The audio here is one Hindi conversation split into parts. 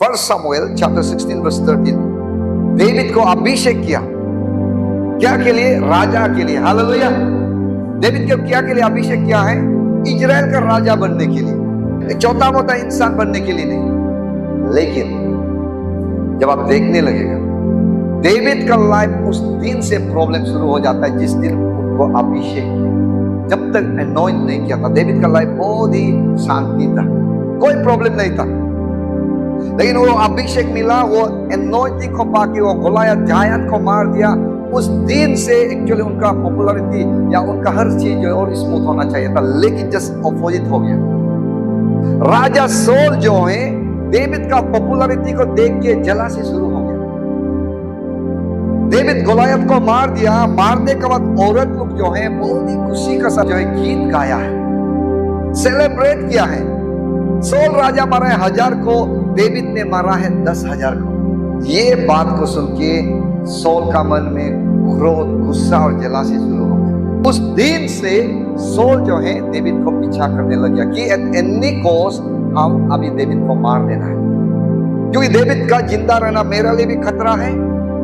1 Samuel chapter 16 verse 13, डेविड को अभिषेक किया। क्या के लिए? राजा के लिए। हालेलुया। डेविड को क्या के लिए अभिषेक किया है? इजराइल का राजा बनने के लिए, एक छोटा मोटा इंसान बनने के लिए नहीं। लेकिन जब आप देखने लगेगा, डेविड का लाइफ उस दिन से प्रॉब्लम शुरू हो जाता है जिस दिन उनको अभिषेक किया। जब तक अनॉइंट नहीं किया था, डेविड का लाइफ बहुत ही शांति था, कोई प्रॉब्लम नहीं था। लेकिन वो अभिषेक मिला, वो अनॉइंटिंग को पाके वो गोलियत जायंट को मार दिया। उस दिन से एक्चुअली उनका पॉपुलैरिटी या उनका हर चीज जो है और स्मूथ होना चाहिए था, लेकिन जस्ट ऑपोजिट हो गया। राजा सॉल जो है, डेविड का पॉपुलैरिटी को देख के जलासी शुरू हो गया। डेविड गोलियत को मार दिया, मारने के बाद औरत लोग जो है बहुत ही खुशी का साथ जो है गीत गाया है, सेलिब्रेट किया है। सॉल राजा मारा है 1000 को, डेविड ने मारा है 10,000 को। ये बात को सुन के सॉल का मन में क्रोध, गुस्सा और जलासी शुरू हो गया। उस दिन से सॉल जो है डेविड को पीछा करने लग गया कि एट एनी कॉस्ट हम अभी डेविड को मार देना है, क्योंकि डेविड का जिंदा रहना मेरे लिए भी खतरा है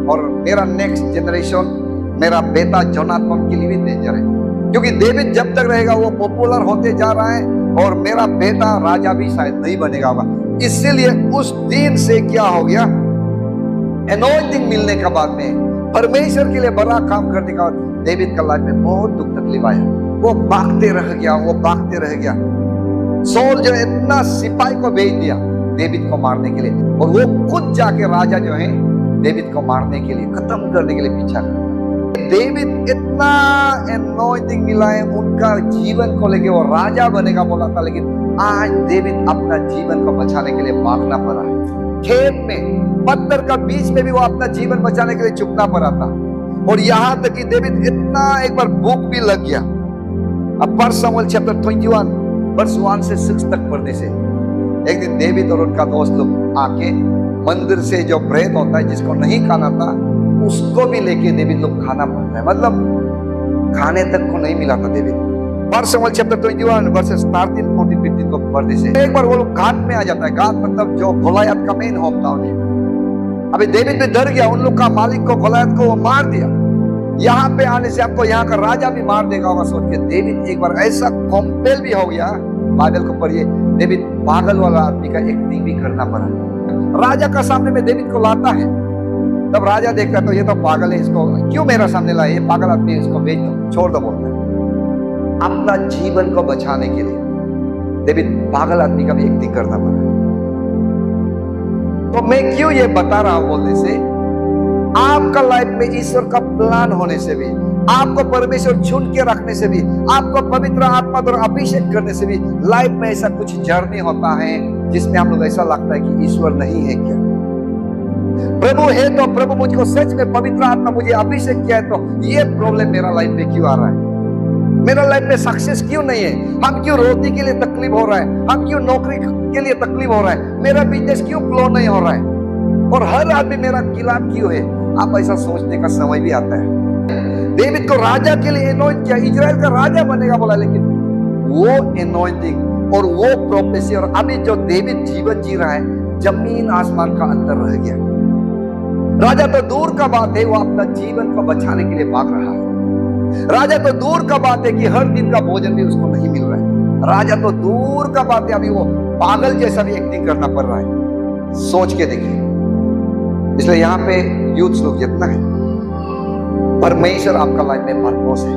और मेरा नेक्स्ट जनरेशन, मेरा बेटा जोनाथन के लिए भी डेंजर है। क्योंकि डेविड जब तक रहेगा वो पॉपुलर होते जा रहा है और मेरा बेटा राजा भी शायद नहीं बनेगा होगा। इसीलिए उस दिन से क्या हो गया, अनॉइंटिंग मिलने के बाद में, परमेश्वर के लिए बड़ा काम करने के बाद डेविड का लाइफ में बहुत दुख तकलीफ आया। वो भागते रह गया, वो भागते रह गया। सॉल जो इतना सिपाही को भेज दिया डेविड को मारने के लिए, और वो खुद जाके राजा जो है डेविड को मारने के लिए, खत्म करने के लिए पीछा करता। डेविड इतना अनॉइंटिंग मिला है उनका जीवन को लेके, वो राजा बनेगा बोला था, लेकिन आज डेविड अपना जीवन को बचाने के लिए भागना पड़ा है। खेत में पत्थर का बीच में भी वो अपना जीवन बचाने के लिए चुपना पड़ा था। और यहां तक कि डेविड इतना एक बार भूख भी लग गया। अब 1 Samuel chapter 21 verse 1 से 6 तक पढ़ने से, एक दिन डेविड और उनका दोस्त लोग आके मंदिर से जो ब्रेड होता है जिसको नहीं खाना था, उसको भी लेके डेविड लोग खाना पड़ता है। मतलब खाने तक को नहीं मिला था डेविड। 1 Samuel chapter 21 verses 13, 14, 15 को पढ़ने से एक बार वो लोग घाट में आ जाता है। घाट मतलब जो गोलियत का मेन होम टाउन है। अभी डेविड भी डर गया, उन लोग का मालिक को, गोलियत को वो मार दिया। यहाँ पे आने से आपको यहाँ का राजा भी मार देगा होगा सोच के डेविड एक बार ऐसा कॉम्पेल भी हो गया। बाइबल को पढ़िए, डेविड पागल वाला आदमी का एक्टिंग भी करना पड़ा। राजा का सामने में डेविड को लाता है, तब राजा देखता है तो ये तो पागल है, इसको क्यों मेरा सामने लाए, ये पागल आदमी है, इसको भेज दो, छोड़ दो बोलता है। अपना जीवन को बचाने के लिए डेविड पागल आदमी का भी एक्टिंग करना पड़ा। तो मैं क्यों ये बता रहा हूं बोलने से, आपका लाइफ में ईश्वर का प्लान होने से भी, आपको परमेश्वर चुन के रखने से भी, आपको पवित्र आत्मा द्वारा अभिषेक करने से भी लाइफ में ऐसा कुछ जर्नी होता है जिसमें हम लोग ऐसा लगता है कि ईश्वर नहीं है क्या, प्रभु है तो प्रभु मुझको सच में पवित्र आत्मा मुझे अभिषेक किया है, तो ये प्रॉब्लम मेरा लाइफ में क्यों आ रहा है, मेरा लाइफ में सक्सेस क्यों नहीं है, हम क्यों रोटी के लिए तकलीफ हो रहा है, हम क्यों नौकरी के लिए तकलीफ हो रहा है, मेरा बिजनेस क्यों फ्लो नहीं हो रहा है, और हर आदमी मेरा खिलाफ क्यों है। आप ऐसा सोचने का समय भी आता है। डेविड को राजा के लिए अनॉइंट किया, इजराइल का राजा बनेगा बोला, लेकिन वो अनॉइंटिंग और वो प्रोफेसी और अभी जो डेविड जीवन जी रहा है, जमीन आसमान का अंतर रह गया। राजा तो दूर का बात है, वो अपना जीवन को बचाने के लिए भाग रहा है। राजा तो दूर का बात है कि हर दिन का भोजन भी उसको नहीं मिल रहा है। राजा तो दूर का बात है, अभी वो पागल जैसा भी एक्टिंग करना पड़ रहा है। सोच के देखिए। इसलिए यहाँ पे यूथ लोग जितना है, परमेश्वर आपका लाइफ में पर्पस है,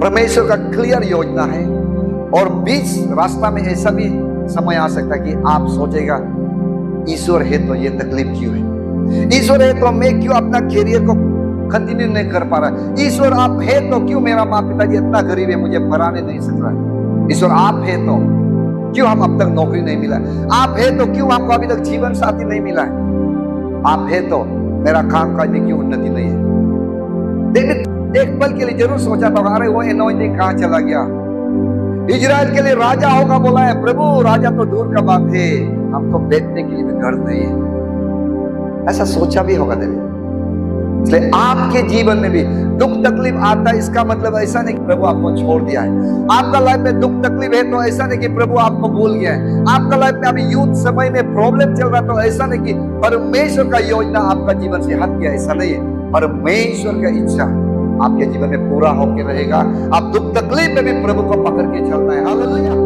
परमेश्वर का क्लियर योजना है, और बीच रास्ता में ऐसा भी समय आ सकता है कि आप सोचेगा ईश्वर है तो ये तकलीफ क्यों है, ईश्वर है तो मैं क्यों अपना कैरियर को कंटिन्यू नहीं कर पा रहा, ईश्वर आप है तो क्यों मेरा माँ पिताजी इतना गरीब है मुझे पढ़ाने नहीं सक रहा, ईश्वर आप है तो क्यों हम अब तक नौकरी नहीं मिला, आप है तो क्यों हमको अभी तक जीवन साथी नहीं मिला है, आप है तो मेरा काम काज में क्यों उन्नति नहीं है। डेविड एक पल के लिए जरूर सोचा था, अरे वो अनॉइंटिंग कहां चला गया, इजराइल के लिए राजा होगा बोला है, प्रभु राजा तो दूर का बात है, हमको बैठने के लिए भी घर नहीं है। ऐसा सोचा भी होगा डेविड। इसलिए आपके जीवन में भी दुख तकलीफ आता है, इसका मतलब ऐसा नहीं कि प्रभु आपको छोड़ दिया है। आपका लाइफ में दुख तकलीफ है तो ऐसा नहीं कि प्रभु आपको भूल गया है। आपका लाइफ में अभी युद्ध समय में प्रॉब्लम चल रहा तो ऐसा नहीं कि परमेश्वर का योजना आपका जीवन से हट गया, ऐसा नहीं है। परमेश्वर का इच्छा आपके जीवन में पूरा होकर रहेगा। आप दुख तकलीफ में भी प्रभु को पकड़ के चलना है। हालेलुया।